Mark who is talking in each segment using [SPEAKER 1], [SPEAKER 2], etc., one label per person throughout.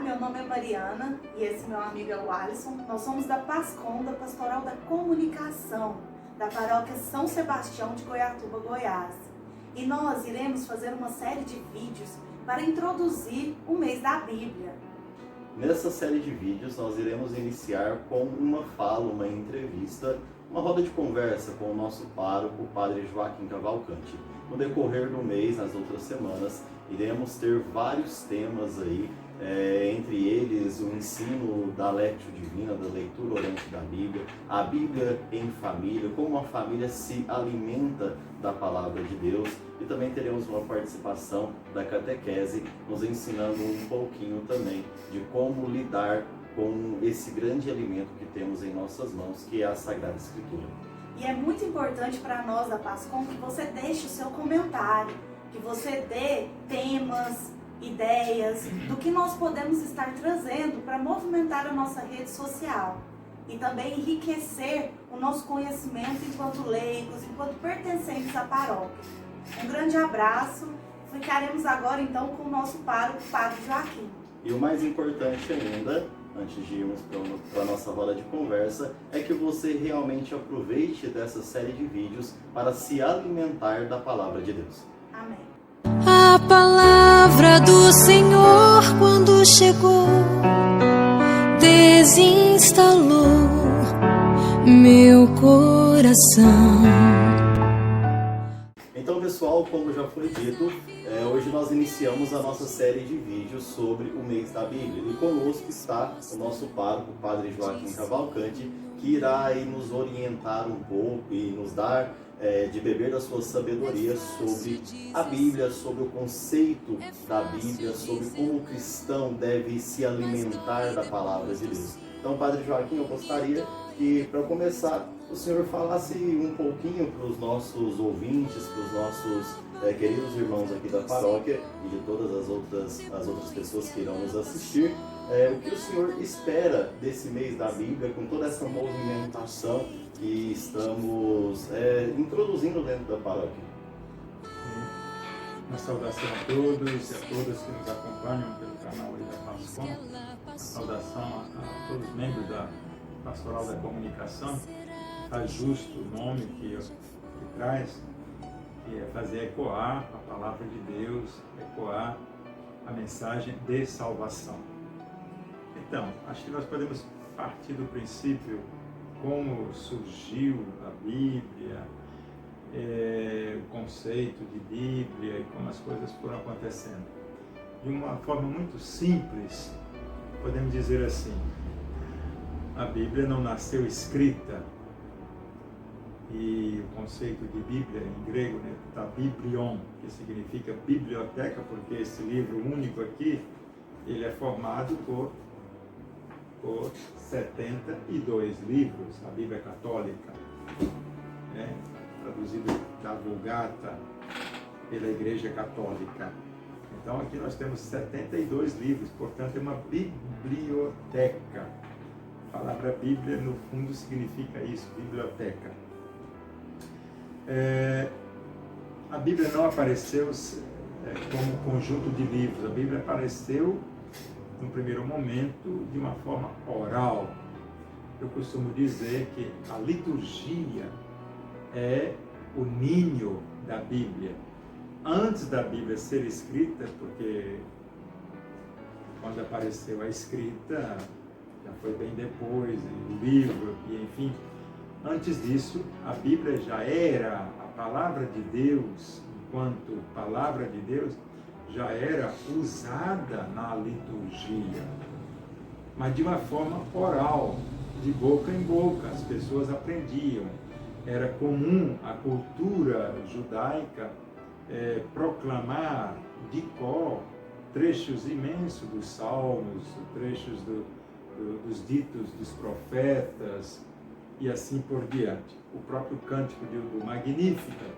[SPEAKER 1] meu nome é Mariana e esse meu amigo é o Alisson. Nós somos da PASCOM, da Pastoral da Comunicação, da Paróquia São Sebastião de Goiatuba, Goiás. E nós iremos fazer uma série de vídeos para introduzir o mês da Bíblia.
[SPEAKER 2] Nessa série de vídeos nós iremos iniciar com uma fala, uma entrevista, uma roda de conversa com o nosso pároco, o Padre Joaquim Cavalcante. No decorrer do mês, nas outras semanas, iremos ter vários temas aí, entre eles o ensino da Lectio Divina, da leitura orante da Bíblia, a Bíblia em família, como a família se alimenta da Palavra de Deus, e também teremos uma participação da catequese, nos ensinando um pouquinho também de como lidar com esse grande alimento que temos em nossas mãos, que é a Sagrada Escritura.
[SPEAKER 1] E é muito importante para nós da PASCOM que você deixe o seu comentário, que você dê temas, ideias do que nós podemos estar trazendo para movimentar a nossa rede social e também enriquecer o nosso conhecimento enquanto leigos, enquanto pertencentes à paróquia. Um grande abraço, ficaremos agora então com o nosso pároco, Padre Joaquim.
[SPEAKER 2] E o mais importante ainda, antes de irmos para a nossa roda de conversa, é que você realmente aproveite dessa série de vídeos para se alimentar da Palavra de Deus.
[SPEAKER 1] Amém.
[SPEAKER 3] A palavra do Senhor, quando chegou, desinstalou meu coração.
[SPEAKER 2] Então, pessoal, como já foi dito, hoje nós iniciamos a nossa série de vídeos sobre o mês da Bíblia. E conosco está o nosso pároco, o Padre Joaquim Cavalcante, que irá aí nos orientar um pouco e nos dar de beber da sua sabedoria sobre a Bíblia, sobre o conceito da Bíblia, sobre como o cristão deve se alimentar da Palavra de Deus. Então, Padre Joaquim, eu gostaria que, para começar, o senhor falasse um pouquinho para os nossos ouvintes, para os nossos queridos irmãos aqui da paróquia e de todas as outras pessoas que irão nos assistir, o que o senhor espera desse mês da Bíblia, com toda essa movimentação que estamos introduzindo dentro da paróquia.
[SPEAKER 4] Uma saudação a todos e a todas que nos acompanham pelo canal da PASCOM, uma saudação a todos os membros da Pastoral da Comunicação, que faz justo o nome que traz, que é fazer ecoar a palavra de Deus, ecoar a mensagem de salvação. Então, acho que nós podemos partir do princípio como surgiu a Bíblia, o conceito de Bíblia e como as coisas foram acontecendo. De uma forma muito simples, podemos dizer assim: a Bíblia não nasceu escrita, e o conceito de Bíblia em grego está biblion, que significa biblioteca, porque esse livro único aqui, ele é formado por 72 livros, a Bíblia Católica, traduzido da Vulgata pela Igreja Católica. Então aqui nós temos 72 livros, portanto é uma biblioteca. A palavra Bíblia no fundo significa isso, biblioteca. A Bíblia não apareceu como conjunto de livros, a Bíblia apareceu no primeiro momento de uma forma oral. Eu costumo dizer que a liturgia é o ninho da Bíblia. Antes da Bíblia ser escrita, porque quando apareceu a escrita, já foi bem depois, o livro, e enfim, antes disso, a Bíblia já era a palavra de Deus, enquanto palavra de Deus, já era usada na liturgia, mas de uma forma oral, de boca em boca, as pessoas aprendiam. Era comum a cultura judaica proclamar de cor trechos imensos dos salmos, trechos dos ditos dos profetas e assim por diante. O próprio cântico do Magnificat,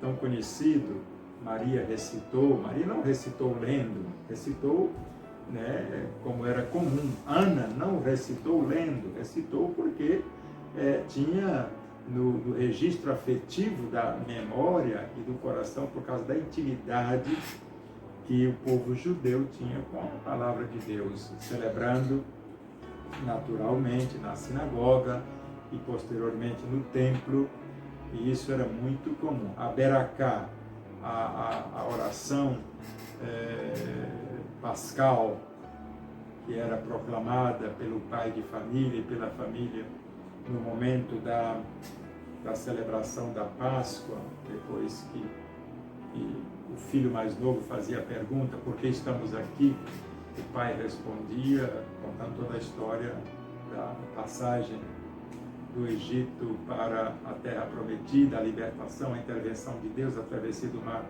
[SPEAKER 4] tão conhecido, Maria recitou. Maria não recitou lendo, recitou como era comum. Ana não recitou lendo, recitou porque tinha no registro afetivo da memória e do coração, por causa da intimidade que o povo judeu tinha com a palavra de Deus, celebrando naturalmente na sinagoga e posteriormente no templo, e isso era muito comum. A Beracá, a oração pascal, que era proclamada pelo pai de família e pela família no momento da celebração da Páscoa, depois que o filho mais novo fazia a pergunta: por que estamos aqui? O pai respondia, contando toda a história da passagem do Egito para a Terra Prometida, a libertação, a intervenção de Deus, a travessia do mar,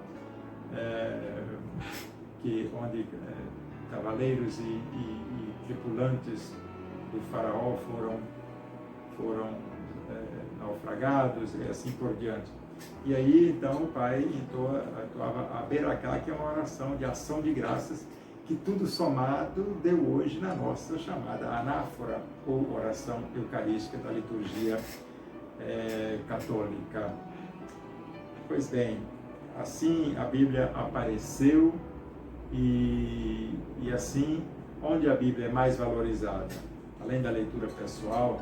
[SPEAKER 4] onde cavaleiros e tripulantes do faraó foram naufragados e assim por diante. E aí, então, o pai entoava a Beracá, que é uma oração de ação de graças, que tudo somado deu hoje na nossa chamada anáfora, ou oração eucarística da liturgia católica. Pois bem, assim a Bíblia apareceu, e assim, onde a Bíblia é mais valorizada, além da leitura pessoal,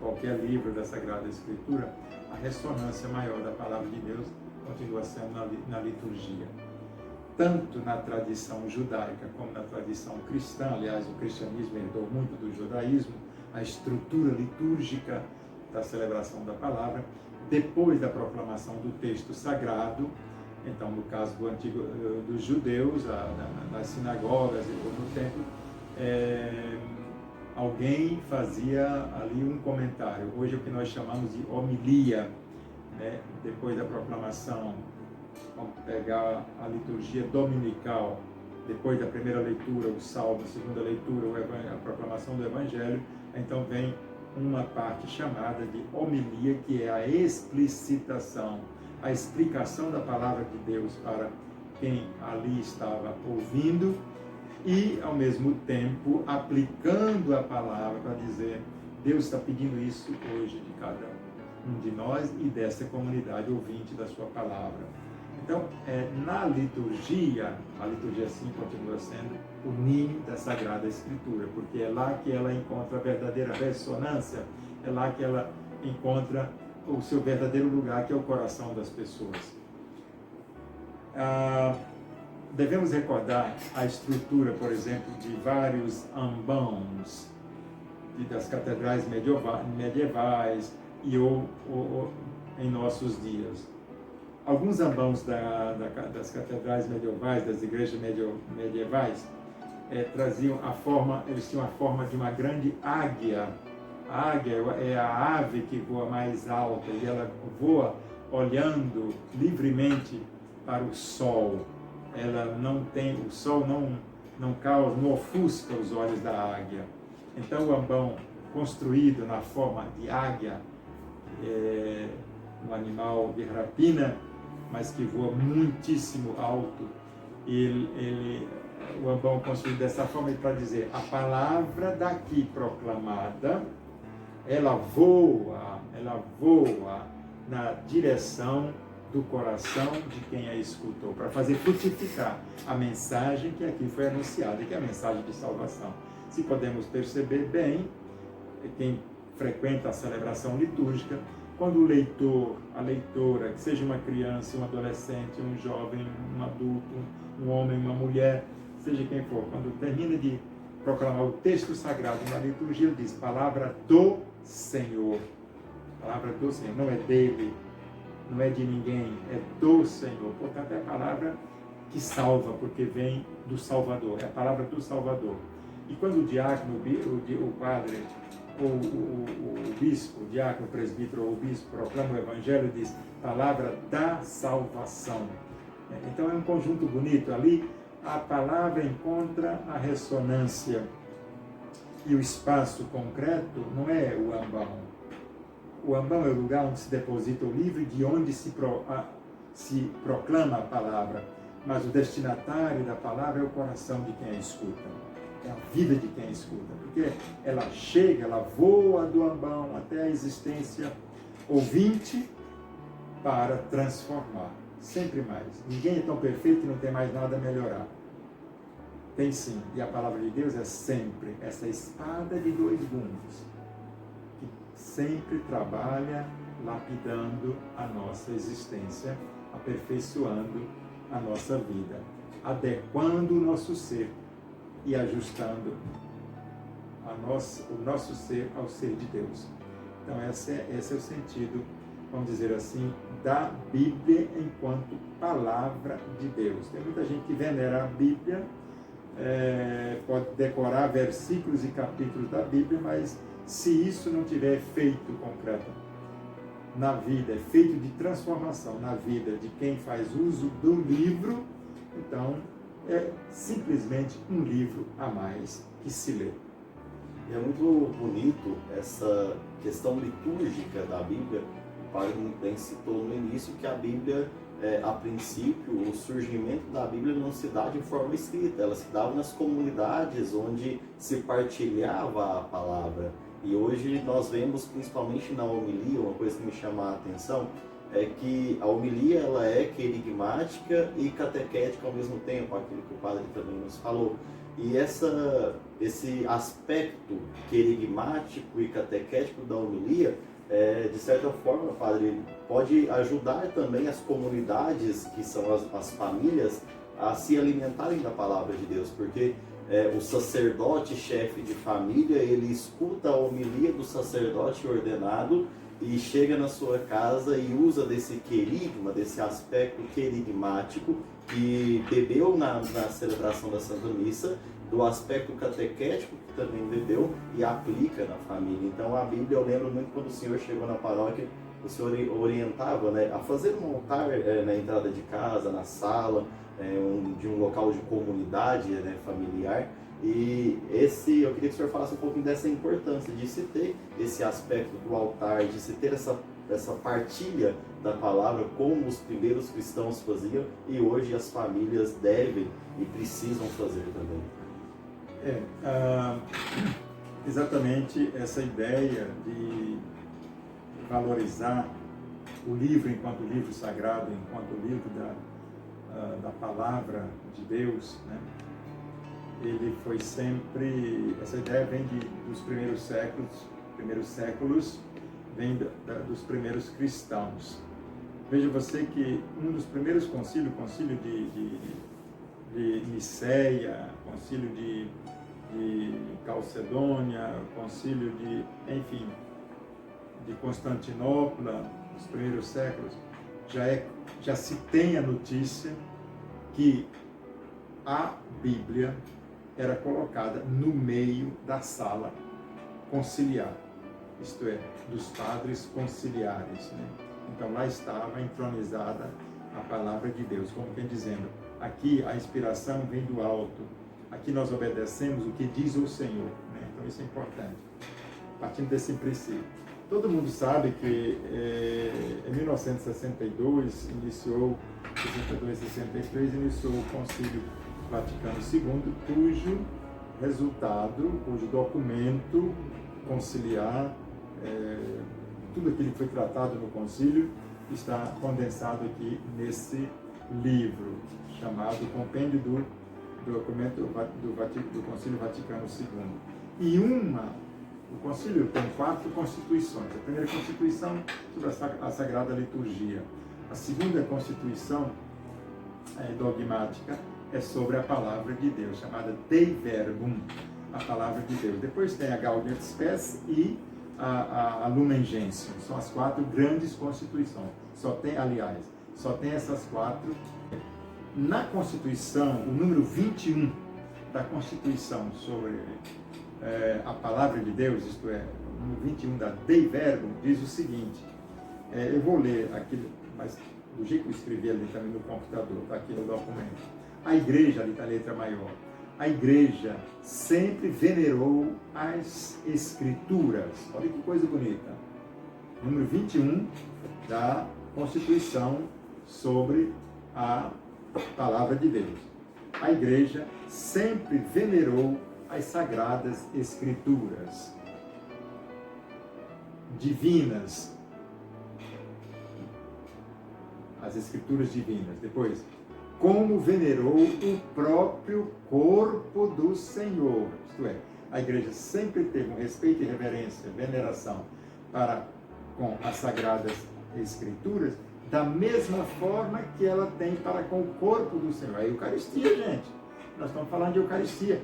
[SPEAKER 4] qualquer livro da Sagrada Escritura, a ressonância maior da Palavra de Deus continua sendo na liturgia. Tanto na tradição judaica como na tradição cristã, aliás, o cristianismo herdou muito do judaísmo, a estrutura litúrgica da celebração da palavra, depois da proclamação do texto sagrado. Então, no caso dos judeus, nas sinagogas e no templo, alguém fazia ali um comentário. Hoje é o que nós chamamos de homilia, né? Depois da proclamação. Vamos pegar a liturgia dominical, depois da primeira leitura, o salmo, a segunda leitura, a proclamação do Evangelho. Então vem uma parte chamada de homilia, que é a explicitação, a explicação da palavra de Deus para quem ali estava ouvindo, e ao mesmo tempo aplicando a palavra para dizer: Deus está pedindo isso hoje de cada um de nós e dessa comunidade ouvinte da sua palavra. Então, na liturgia, a liturgia sim continua sendo o ninho da Sagrada Escritura, porque é lá que ela encontra a verdadeira ressonância, é lá que ela encontra o seu verdadeiro lugar, que é o coração das pessoas. Devemos recordar a estrutura, por exemplo, de vários ambãos das catedrais medievais e em nossos dias. Alguns ambãos das catedrais medievais, das igrejas medievais, traziam eles tinham a forma de uma grande águia. A águia é a ave que voa mais alta, e ela voa olhando livremente para o sol. O sol não ofusca os olhos da águia. Então, o ambão construído na forma de águia, um animal de rapina, mas que voa muitíssimo alto, o ambão construído dessa forma para dizer: a palavra daqui proclamada, ela voa na direção do coração de quem a escutou, para fazer frutificar a mensagem que aqui foi anunciada, que é a mensagem de salvação. Se podemos perceber bem, quem frequenta a celebração litúrgica, quando o leitor, a leitora, que seja uma criança, um adolescente, um jovem, um adulto, um homem, uma mulher, seja quem for, quando termina de proclamar o texto sagrado na liturgia, ele diz: palavra do Senhor. Palavra do Senhor, não é dele, não é de ninguém, é do Senhor. Portanto, é a palavra que salva, porque vem do Salvador, é a palavra do Salvador. E quando o diácono, o padre, ou o bispo, o diácono, o presbítero ou o bispo proclama o Evangelho, diz: palavra da salvação. Então é um conjunto bonito. Ali a palavra encontra a ressonância, e o espaço concreto não é o ambão. O ambão é o lugar onde se deposita o livro, de onde se proclama a palavra, mas o destinatário da palavra é o coração de quem a escuta, é a vida de quem a escuta, porque ela chega, ela voa do ambão até a existência ouvinte para transformar. sempre mais. Ninguém é tão perfeito que não tem mais nada a melhorar. Tem sim, e a palavra de Deus é sempre essa espada de dois gumes, que sempre trabalha lapidando a nossa existência, aperfeiçoando a nossa vida, adequando o nosso ser e ajustando o nosso ser ao ser de Deus. Então esse é o sentido, vamos dizer assim, da Bíblia enquanto palavra de Deus. Tem muita gente que venera a Bíblia, pode decorar versículos e capítulos da Bíblia, mas se isso não tiver efeito concreto na vida, efeito de transformação na vida de quem faz uso do livro, então é simplesmente um livro a mais que se lê.
[SPEAKER 2] E é muito bonito essa questão litúrgica da Bíblia. O padre muito bem citou no início que a Bíblia, a princípio, o surgimento da Bíblia não se dá de forma escrita, ela se dava nas comunidades onde se partilhava a palavra. E hoje nós vemos, principalmente na homilia, uma coisa que me chama a atenção, é que a homilia ela é querigmática e catequética ao mesmo tempo, aquilo que o padre também nos falou. E esse aspecto querigmático e catequético da homilia, de certa forma, padre, pode ajudar também as comunidades, que são as famílias, a se alimentarem da palavra de Deus, porque o sacerdote, chefe de família, ele escuta a homilia do sacerdote ordenado e chega na sua casa e usa desse querigma, desse aspecto querigmático que bebeu na celebração da Santa Missa, do aspecto catequético que também bebeu e aplica na família. Então a Bíblia, eu lembro muito quando o senhor chegou na paróquia, o senhor orientava, né, a fazer um altar na entrada de casa, na sala, de um local de comunidade, né, familiar. E eu queria que o senhor falasse um pouquinho dessa importância de se ter esse aspecto do altar, de se ter essa partilha da palavra como os primeiros cristãos faziam e hoje as famílias devem e precisam fazer também.
[SPEAKER 4] Exatamente essa ideia de valorizar o livro enquanto livro sagrado, enquanto livro da palavra de Deus, né? Ele foi sempre, essa ideia vem dos primeiros séculos, vem dos primeiros cristãos. Veja você que um dos primeiros concílios, o concílio de Niceia, concílio de Calcedônia, concílio de Constantinopla, nos primeiros séculos, já se tem a notícia que a Bíblia era colocada no meio da sala conciliar, isto é, dos padres conciliares, né? Então lá estava entronizada a palavra de Deus, como quem dizendo, aqui a inspiração vem do alto, aqui nós obedecemos o que diz o Senhor, né? Então isso é importante, partindo desse princípio. Todo mundo sabe que em 1962, 62 e 63, iniciou o Concílio Vaticano II, cujo documento conciliar, tudo aquilo que foi tratado no concílio está condensado aqui nesse livro, chamado Compêndio do Documento do Concílio Vaticano II. E o concílio tem 4 constituições. A primeira constituição sobre a Sagrada Liturgia. A segunda constituição dogmática é sobre a palavra de Deus, chamada Dei Verbum, a palavra de Deus. Depois tem a Gaudium et Spes e a Lumen Gentium. São as 4 grandes constituições. Só tem essas 4. Na Constituição, o número 21 da Constituição sobre a palavra de Deus, isto é, o número 21 da Dei Verbum, diz o seguinte, eu vou ler aqui, mas do jeito que eu escrevi ali também no computador, está aqui no documento. A igreja, ali está a letra maior, a igreja sempre venerou as Escrituras. Olha que coisa bonita. Número 21 da Constituição sobre a palavra de Deus. A igreja sempre venerou as Sagradas Escrituras divinas. as escrituras divinas. Depois, como venerou o próprio corpo do Senhor. Isto é, a igreja sempre teve um respeito e reverência, veneração para com as sagradas escrituras, da mesma forma que ela tem para com o corpo do Senhor. A Eucaristia, gente. Nós estamos falando de Eucaristia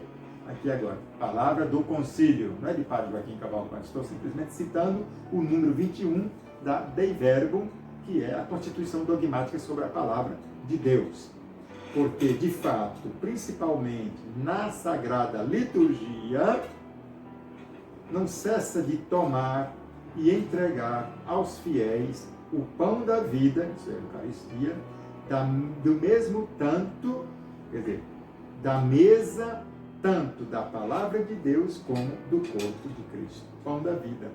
[SPEAKER 4] aqui agora. Palavra do concílio, não é de Padre Joaquim Cavalcante, estou simplesmente citando o número 21 da Dei Verbum, que é a constituição dogmática sobre a palavra de Deus. Porque, de fato, principalmente na Sagrada Liturgia, não cessa de tomar e entregar aos fiéis o pão da vida, isso é a Eucaristia, do mesmo tanto, quer dizer, da mesa tanto da palavra de Deus como do corpo de Cristo. Pão da vida.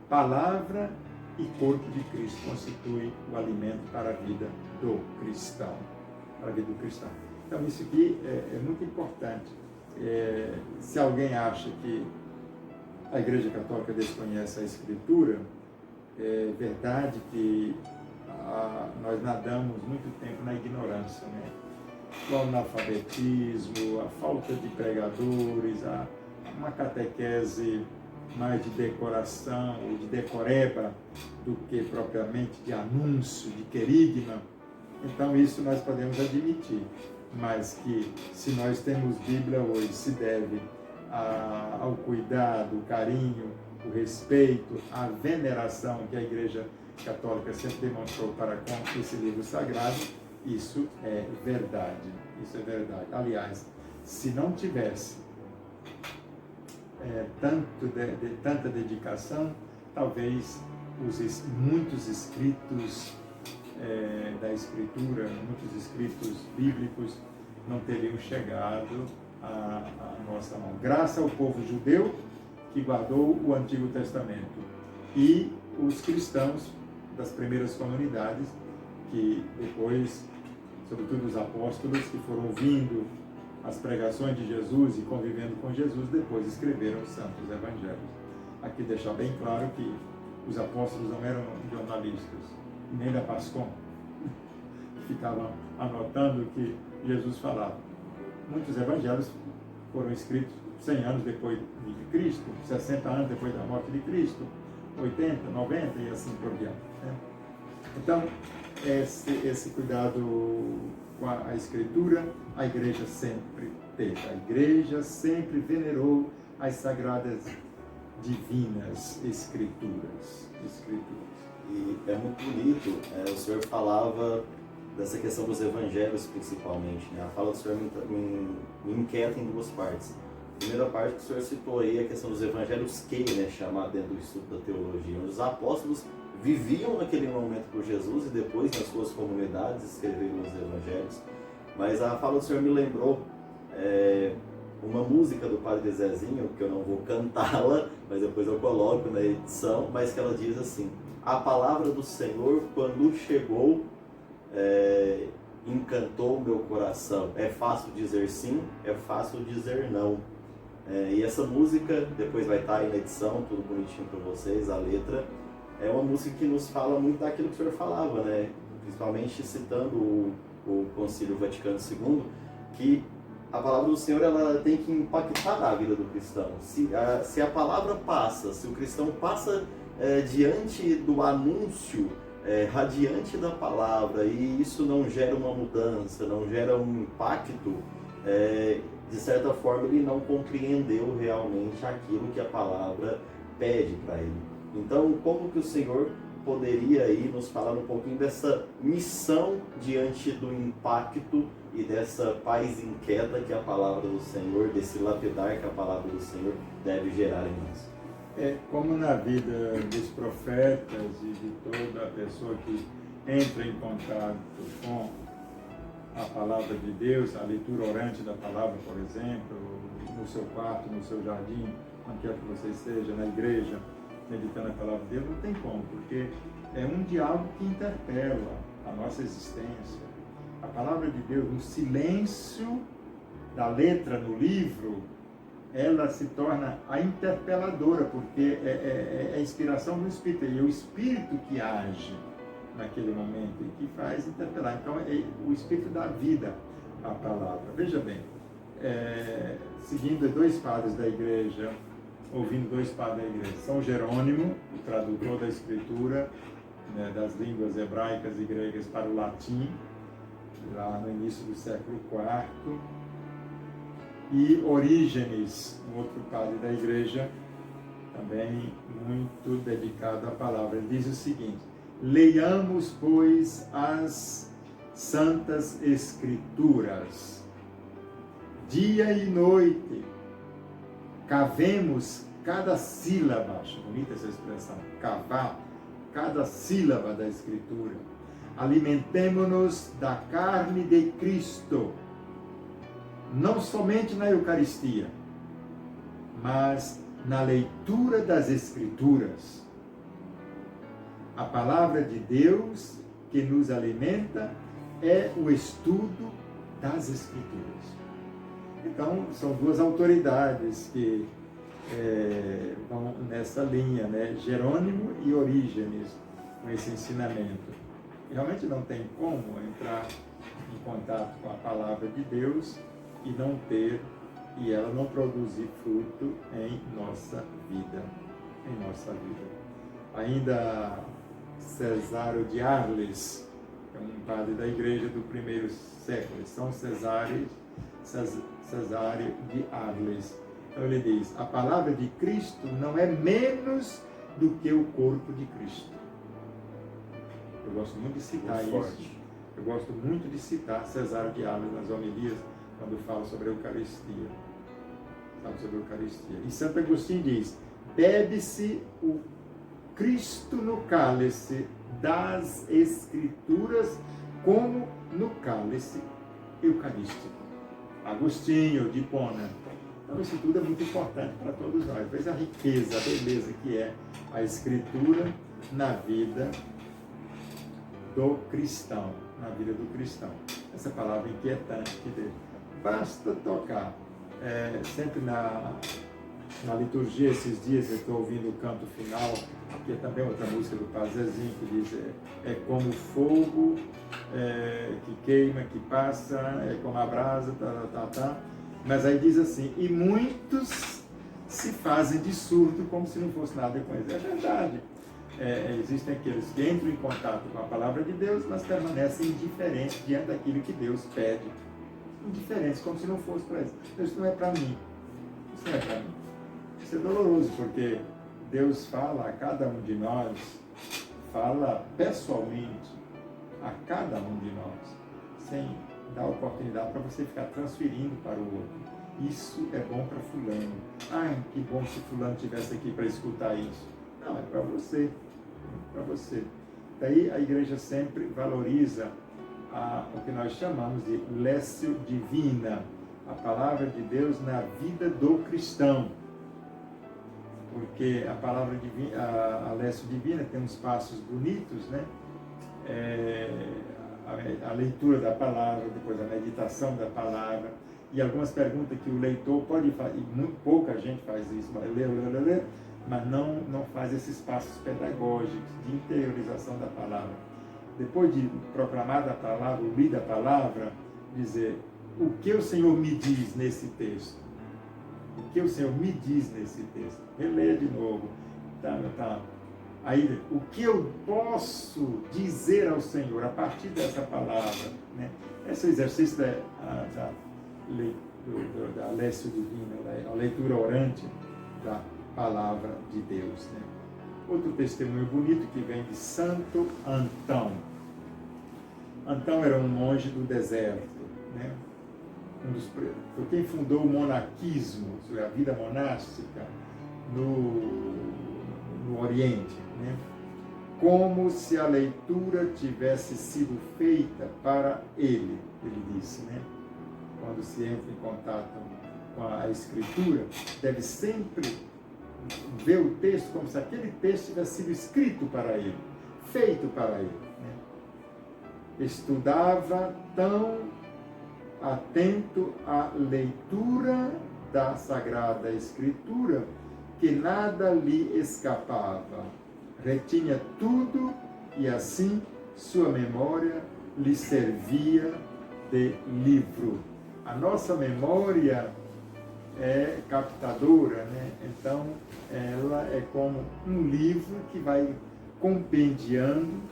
[SPEAKER 4] Palavra e corpo de Cristo constitui o alimento para a vida do cristão. Para a vida do cristão. Então isso aqui é muito importante. Se alguém acha que a Igreja Católica desconhece a Escritura, é verdade que nós nadamos muito tempo na ignorância, né? O analfabetismo, a falta de pregadores, uma catequese mais de decoração ou de decoreba do que propriamente de anúncio, de querigma. Então isso nós podemos admitir, mas que se nós temos Bíblia hoje, se deve ao cuidado, o carinho, o respeito, a veneração que a Igreja Católica sempre demonstrou para com esse livro sagrado. Isso é verdade, isso é verdade. Aliás, se não tivesse tanta dedicação, talvez muitos escritos da Escritura, muitos escritos bíblicos não teriam chegado à nossa mão. Graças ao povo judeu que guardou o Antigo Testamento e os cristãos das primeiras comunidades que depois, sobretudo os apóstolos, que foram ouvindo as pregações de Jesus e convivendo com Jesus, depois escreveram os santos evangelhos. Aqui deixar bem claro que os apóstolos não eram jornalistas, nem da Pascom, ficavam anotando o que Jesus falava. Muitos evangelhos foram escritos 100 anos depois de Cristo, 60 anos depois da morte de Cristo, 80, 90 e assim por diante, né? Então, esse cuidado com a Escritura, a Igreja sempre teve. A Igreja sempre venerou as sagradas divinas Escrituras.
[SPEAKER 2] E é muito bonito, o senhor falava dessa questão dos evangelhos principalmente, né? A fala do senhor me inquieta em duas partes. A primeira parte que o senhor citou aí a questão dos evangelhos que, né, chamado dentro do estudo da teologia, onde os apóstolos viviam naquele momento por Jesus e depois nas suas comunidades escreveram os evangelhos. Mas a fala do senhor me lembrou uma música do Padre Zezinho, que eu não vou cantá-la, mas depois eu coloco na edição, mas que ela diz assim: a palavra do Senhor, quando chegou, encantou meu coração. É fácil dizer sim, é fácil dizer não. E essa música, depois vai estar aí na edição, tudo bonitinho para vocês, a letra. É uma música que nos fala muito daquilo que o senhor falava, né? Principalmente citando o Concílio Vaticano II, que a palavra do Senhor ela tem que impactar a vida do cristão. Se a palavra passa, se o cristão passa diante do anúncio, radiante da palavra, e isso não gera uma mudança, não gera um impacto, de certa forma ele não compreendeu realmente aquilo que a palavra pede para ele. Então, como que o Senhor poderia aí nos falar um pouquinho dessa missão diante do impacto e dessa paz inquieta que a palavra do Senhor, desse lapidar que a palavra do Senhor deve gerar em nós?
[SPEAKER 4] Como na vida dos profetas e de toda pessoa que entra em contato com a palavra de Deus, a leitura orante da palavra, por exemplo, no seu quarto, no seu jardim, onde quer que você esteja, na igreja, meditando a palavra de Deus, não tem como, porque é um diálogo que interpela a nossa existência. A palavra de Deus, no silêncio da letra no livro, ela se torna a interpeladora, porque é a inspiração do Espírito, e é o Espírito que age. naquele momento e que faz interpelar. Então, o Espírito dá vida à palavra. Veja bem, seguindo dois padres da igreja, ouvindo dois padres da igreja, São Jerônimo, o tradutor da Escritura, né, das línguas hebraicas e gregas para o latim, lá no início do século IV, e Orígenes, um outro padre da igreja, também muito dedicado à palavra. Ele diz o seguinte: leiamos, pois, as Santas Escrituras, dia e noite, cavemos cada sílaba, acho bonita essa expressão, cavar cada sílaba da Escritura, alimentemo-nos da carne de Cristo, não somente na Eucaristia, mas na leitura das Escrituras. A palavra de Deus que nos alimenta é o estudo das Escrituras. Então, são duas autoridades que vão nessa linha, né? Jerônimo e Orígenes, com esse ensinamento. Realmente não tem como entrar em contato com a palavra de Deus e ela não produzir fruto em nossa vida. Ainda Cesário de Arles, é um padre da igreja do primeiro século, São Cesário de Arles. Então ele diz: a palavra de Cristo não é menos do que o corpo de Cristo. Eu gosto muito de citar isso. Eu gosto muito de citar Cesário de Arles nas homilias, quando fala sobre a Eucaristia. E Santo Agostinho diz: bebe-se o Cristo no cálice das Escrituras como no cálice eucarístico. Agostinho de Hipona. Então isso tudo é muito importante para todos nós. Veja a riqueza, a beleza que é a Escritura na vida do cristão. Essa palavra inquietante que Deus. Basta tocar. Sempre na liturgia, esses dias eu estou ouvindo o canto final, que é também outra música do Padre Zezinho, que diz: é como fogo que queima, que passa, é como a brasa, Mas aí diz assim: e muitos se fazem de surdo como se não fosse nada com eles. É verdade. Existem aqueles que entram em contato com a palavra de Deus, mas permanecem indiferentes diante daquilo que Deus pede. Indiferentes, como se não fosse para eles. Isso não é para mim. Isso não é para mim. Isso é doloroso, porque Deus fala a cada um de nós, fala pessoalmente a cada um de nós, sem dar oportunidade para você ficar transferindo para o outro. Isso é bom para fulano. Ai, que bom se fulano estivesse aqui para escutar isso. Não, é para você. Para você. Daí a igreja sempre valoriza o que nós chamamos de lécio divina, a palavra de Deus na vida do cristão. Porque a palavra divina, a lécio divina tem uns passos bonitos, né? A leitura da palavra, depois a meditação da palavra, e algumas perguntas que o leitor pode fazer, e muito pouca gente faz isso, mas não faz esses passos pedagógicos de interiorização da palavra. Depois de proclamada a palavra, lida a palavra, dizer: o que o Senhor me diz nesse texto? O que o Senhor me diz nesse texto? Releia de novo. Aí, o que eu posso dizer ao Senhor a partir dessa palavra? Né? Esse é o exercício da lécio divina, a leitura orante da palavra de Deus. Né? Outro testemunho bonito que vem de Santo Antão. Antão era um monge do deserto, né? Foi quem fundou o monarquismo, a vida monástica no Oriente, né? Como se a leitura tivesse sido feita para ele disse, né? Quando se entra em contato com a Escritura, deve sempre ver o texto como se aquele texto tivesse sido escrito para ele, feito para ele. Né? Estudava tão atento à leitura da Sagrada Escritura que nada lhe escapava. Retinha tudo e assim sua memória lhe servia de livro. A nossa memória é captadora, né? Então ela é como um livro que vai compendiando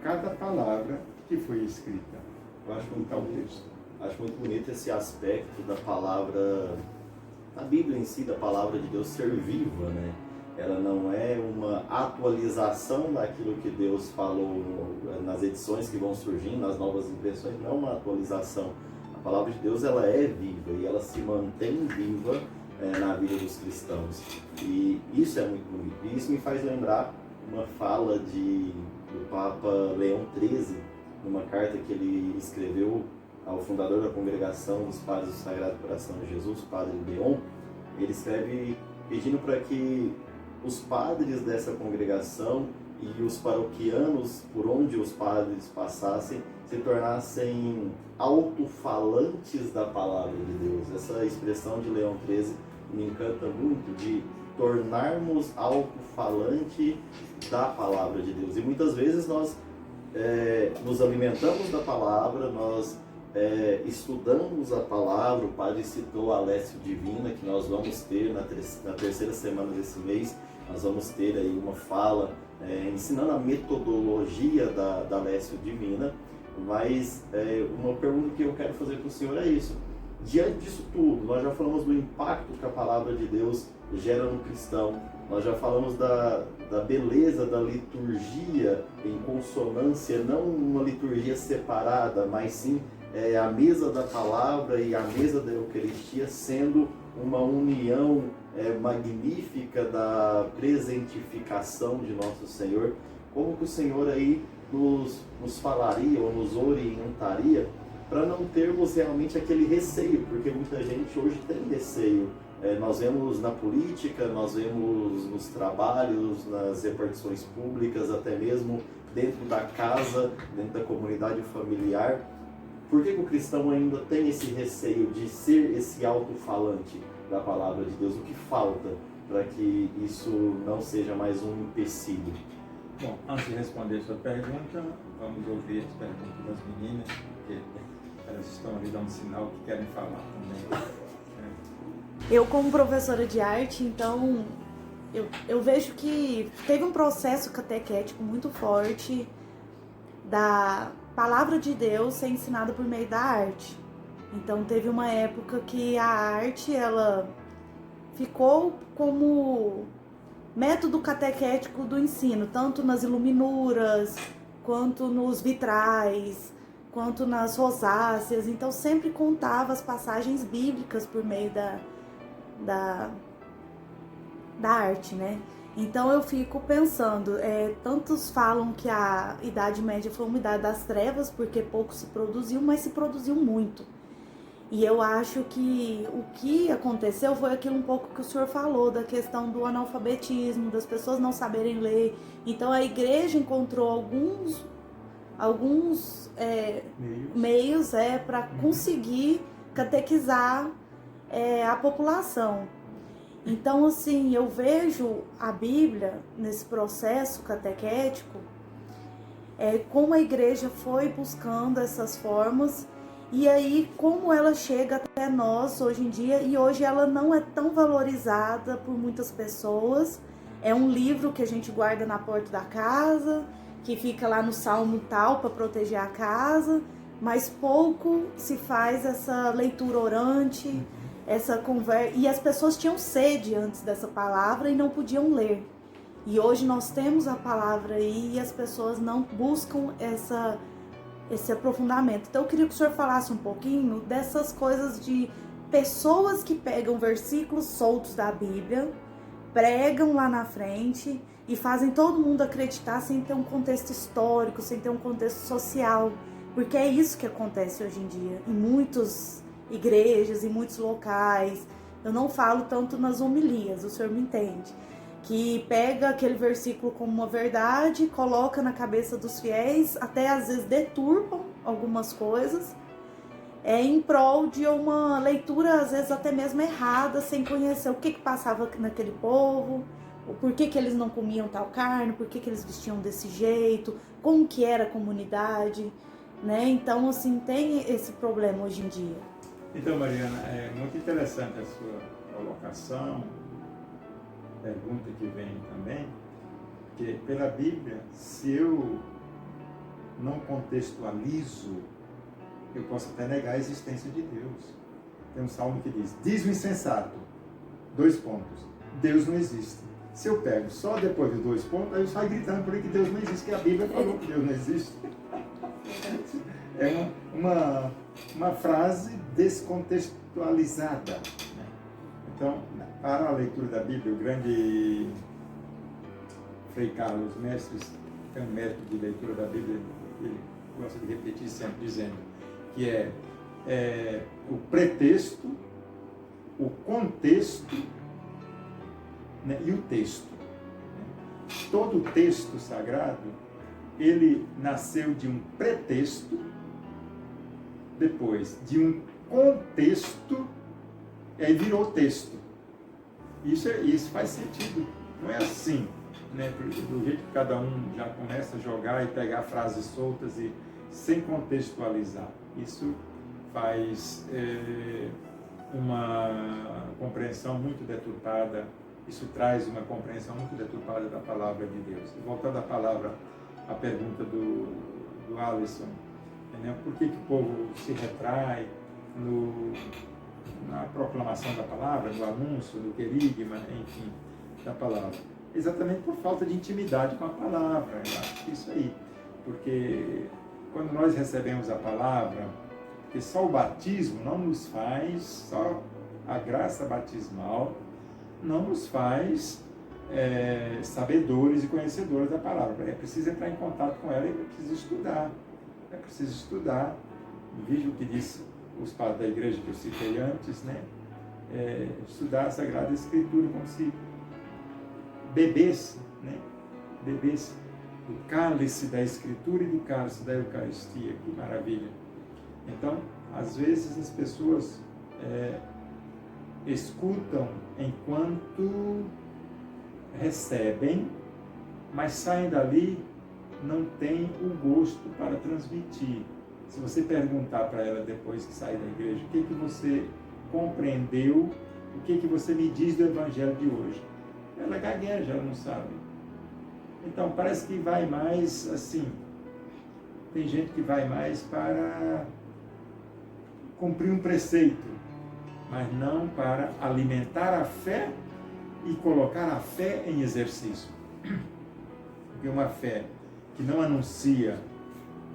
[SPEAKER 4] cada palavra que foi escrita.
[SPEAKER 2] Eu acho muito
[SPEAKER 4] tal
[SPEAKER 2] bonito.
[SPEAKER 4] texto.
[SPEAKER 2] Acho muito bonito esse aspecto da palavra, da Bíblia em si, da palavra de Deus ser viva, né? Ela não é uma atualização daquilo que Deus falou nas edições que vão surgindo, nas novas impressões, não é uma atualização. A palavra de Deus, ela é viva e ela se mantém viva na vida dos cristãos. E isso é muito bonito. E isso me faz lembrar uma fala do Papa Leão XIII, numa carta que ele escreveu ao fundador da Congregação dos Padres do Sagrado Coração de Jesus, Padre Leon. Ele escreve pedindo para que os padres dessa congregação e os paroquianos por onde os padres passassem se tornassem alto-falantes da palavra de Deus. Essa expressão de Leão XIII me encanta muito, de tornarmos alto-falante da palavra de Deus. E muitas vezes nós nos alimentamos da palavra, nós estudamos a palavra. O padre citou a Lécio Divina, que nós vamos ter na terceira semana desse mês. Nós vamos ter aí uma fala ensinando a metodologia da Lécio Divina. Mas uma pergunta que eu quero fazer para o senhor é isso. Diante disso tudo, nós já falamos do impacto que a palavra de Deus gera no cristão. Nós já falamos da beleza da liturgia em consonância, não uma liturgia separada, mas sim a mesa da palavra e a mesa da Eucaristia sendo uma união magnífica da presentificação de nosso Senhor. Como que o Senhor aí nos falaria ou nos orientaria para não termos realmente aquele receio, porque muita gente hoje tem receio. Nós vemos na política, nós vemos nos trabalhos, nas repartições públicas, até mesmo dentro da casa, dentro da comunidade familiar. Por que o cristão ainda tem esse receio de ser esse alto-falante da palavra de Deus? O que falta para que isso não seja mais um empecilho?
[SPEAKER 4] Bom, antes de responder a sua pergunta, vamos ouvir as perguntas das meninas, porque elas estão ali dando sinal que querem falar também.
[SPEAKER 1] Eu, como professora de arte, então, eu vejo que teve um processo catequético muito forte da palavra de Deus ser ensinada por meio da arte. Então, teve uma época que a arte, ela ficou como método catequético do ensino, tanto nas iluminuras, quanto nos vitrais, quanto nas rosáceas. Então, sempre contava as passagens bíblicas por meio da arte, né? Então eu fico pensando, tantos falam que a Idade Média foi uma idade das trevas, porque pouco se produziu, mas se produziu muito. E eu acho que o que aconteceu foi aquilo um pouco que o senhor falou, da questão do analfabetismo, das pessoas não saberem ler. Então a igreja encontrou alguns meios para conseguir catequizar a população. Então, assim, eu vejo a Bíblia nesse processo catequético, como a igreja foi buscando essas formas, e aí como ela chega até nós hoje em dia, e hoje ela não é tão valorizada por muitas pessoas. É um livro que a gente guarda na porta da casa, que fica lá no salmo tal para proteger a casa, mas pouco se faz essa leitura orante, essa conversa. E as pessoas tinham sede antes dessa palavra e não podiam ler. E hoje nós temos a palavra aí e as pessoas não buscam esse aprofundamento. Então eu queria que o senhor falasse um pouquinho dessas coisas de pessoas que pegam versículos soltos da Bíblia, pregam lá na frente e fazem todo mundo acreditar sem ter um contexto histórico, sem ter um contexto social. Porque é isso que acontece hoje em dia, em muitas igrejas, em muitos locais. Eu não falo tanto nas homilias, o senhor me entende. Que pega aquele versículo como uma verdade, coloca na cabeça dos fiéis, até às vezes deturpam algumas coisas, em prol de uma leitura, às vezes até mesmo errada, sem conhecer o que passava naquele povo, por que que eles não comiam tal carne, por que que eles vestiam desse jeito, como que era a comunidade, né? Então, assim, tem esse problema hoje em dia.
[SPEAKER 4] Então, Mariana, é muito interessante a sua colocação, pergunta que vem também, que pela Bíblia, se eu não contextualizo, eu posso até negar a existência de Deus. Tem um salmo que diz o insensato, 2 pontos, Deus não existe. Se eu pego só depois de 2 pontos, aí eu saio gritando por aí que Deus não existe, que a Bíblia falou que Deus não existe. É uma frase descontextualizada, né? Então, para a leitura da Bíblia, o grande Frei Carlos Mestres tem um método de leitura da Bíblia, ele gosta de repetir sempre dizendo que é o pretexto, o contexto, né, e o texto. Todo texto sagrado, ele nasceu de um pretexto, depois de um contexto, e aí virou texto. Isso faz sentido. Não é assim, né? Do jeito que cada um já começa a jogar e pegar frases soltas e sem contextualizar. Isso faz uma compreensão muito deturpada. Isso traz uma compreensão muito deturpada da palavra de Deus. Voltando à pergunta do Alisson, né? Por que o povo se retrai na proclamação da palavra, no anúncio, no querigma, enfim, da palavra? Exatamente por falta de intimidade com a palavra. Eu acho que isso aí. Porque quando nós recebemos a palavra, porque só o batismo não nos faz, só a graça batismal não nos faz sabedores e conhecedores da palavra. É preciso entrar em contato com ela e é preciso estudar. É preciso estudar. Veja o que disse os padres da igreja que eu citei antes, né? Estudar a Sagrada Escritura como se bebesse, né? Bebesse do cálice da Escritura e do cálice da Eucaristia. Que maravilha! Então, às vezes as pessoas escutam enquanto recebem, mas saem dali, não tem o gosto para transmitir. Se você perguntar para ela depois que sair da igreja, o que você compreendeu, o que você me diz do Evangelho de hoje? Ela gagueja, ela não sabe. Então, parece que vai mais assim, tem gente que vai mais para cumprir um preceito, mas não para alimentar a fé e colocar a fé em exercício. Porque uma fé que não anuncia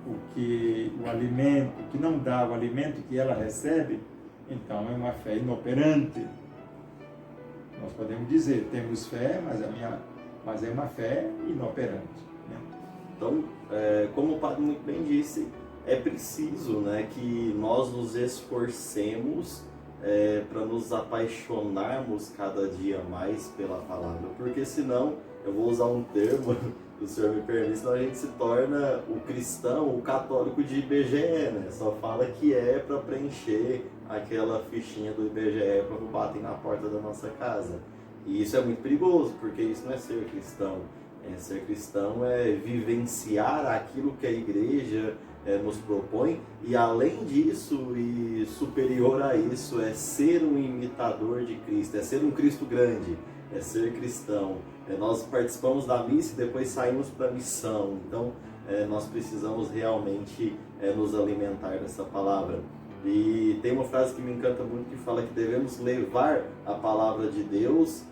[SPEAKER 4] o alimento, que não dá o alimento que ela recebe, então é uma fé inoperante. Nós podemos dizer, temos fé, mas é uma fé inoperante, né?
[SPEAKER 2] Então, como o padre muito bem disse, é preciso, né, que nós nos esforcemos para nos apaixonarmos cada dia mais pela palavra, porque senão, eu vou usar um termo que o senhor me permite, senão a gente se torna o cristão, o católico de IBGE, né? Só fala que é para preencher aquela fichinha do IBGE quando batem na porta da nossa casa. E isso é muito perigoso, porque isso não é ser cristão. Ser cristão é vivenciar aquilo que a igreja nos propõe, e além disso e superior a isso, é ser um imitador de Cristo, é ser um Cristo grande, é ser cristão. Nós participamos da missa e depois saímos para a missão, então nós precisamos realmente nos alimentar dessa palavra. E tem uma frase que me encanta muito que fala que devemos levar a palavra de Deus,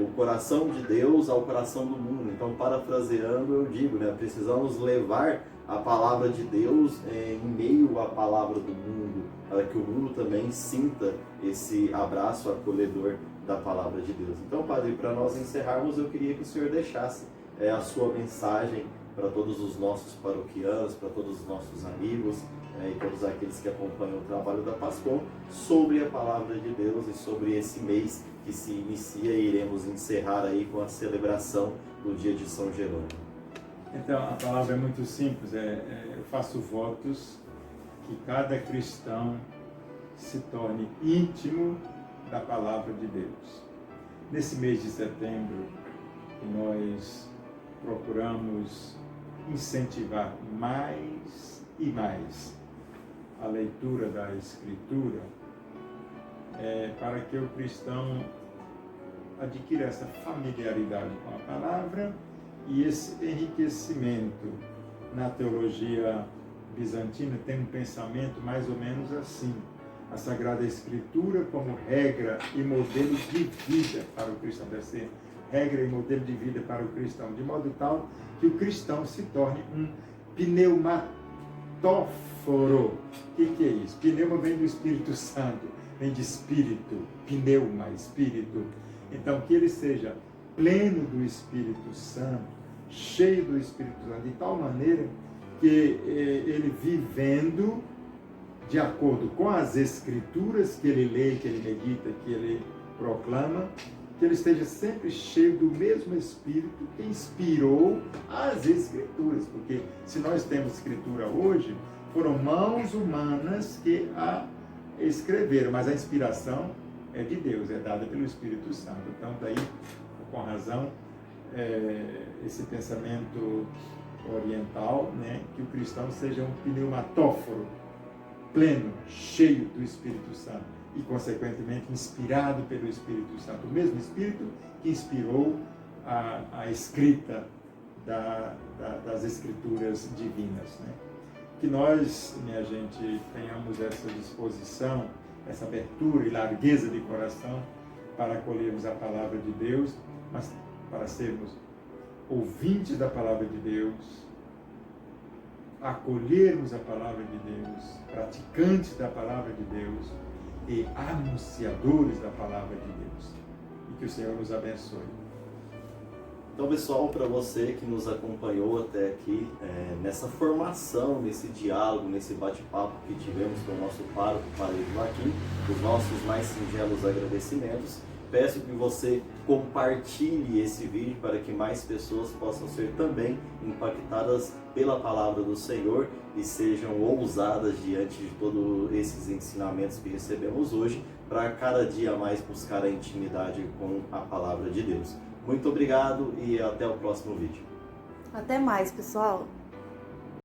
[SPEAKER 2] o coração de Deus ao coração do mundo. Então, parafraseando, eu digo, né, precisamos levar a palavra de Deus em meio à palavra do mundo, para que o mundo também sinta esse abraço acolhedor da palavra de Deus. Então, padre, para nós encerrarmos, eu queria que o senhor deixasse a sua mensagem para todos os nossos paroquianos, para todos os nossos amigos e todos aqueles que acompanham o trabalho da PASCOM sobre a palavra de Deus e sobre esse mês que se inicia e iremos encerrar aí com a celebração do dia de São Jerônimo.
[SPEAKER 4] Então, a palavra é muito simples, eu faço votos que cada cristão se torne íntimo da palavra de Deus. Nesse mês de setembro, E nós procuramos incentivar mais e mais a leitura da Escritura para que o cristão adquira essa familiaridade com a palavra e esse enriquecimento. Na teologia bizantina tem um pensamento mais ou menos assim: a Sagrada Escritura como regra e modelo de vida para o cristão, deve ser regra e modelo de vida para o cristão, de modo tal que o cristão se torne um pneumatóforo. O que é isso? Pneuma vem do Espírito Santo, vem de espírito, pneuma, espírito. Então, que ele seja pleno do Espírito Santo, cheio do Espírito Santo, de tal maneira que ele vivendo de acordo com as Escrituras que ele lê, que ele medita, que ele proclama, que ele esteja sempre cheio do mesmo Espírito que inspirou as Escrituras. Porque se nós temos Escritura hoje, foram mãos humanas que a escreveram, mas a inspiração é de Deus, é dada pelo Espírito Santo. Então, daí, com razão, esse pensamento oriental, né, que o cristão seja um pneumatóforo, pleno, cheio do Espírito Santo e, consequentemente, inspirado pelo Espírito Santo. O mesmo Espírito que inspirou a escrita das Escrituras divinas, né? Que nós, minha gente, tenhamos essa disposição, essa abertura e largueza de coração para acolhermos a palavra de Deus, mas para sermos ouvintes da palavra de Deus, acolhermos a palavra de Deus, praticantes da palavra de Deus e anunciadores da palavra de Deus. E que o Senhor nos abençoe.
[SPEAKER 2] Então, pessoal, para você que nos acompanhou até aqui, nessa formação, nesse diálogo, nesse bate-papo que tivemos com o nosso pároco, Padre Joaquim, os nossos mais singelos agradecimentos, peço que você compartilhe esse vídeo para que mais pessoas possam ser também impactadas pela palavra do Senhor e sejam ousadas diante de todos esses ensinamentos que recebemos hoje, para cada dia mais buscar a intimidade com a palavra de Deus. Muito obrigado e até o próximo vídeo.
[SPEAKER 1] Até mais, pessoal!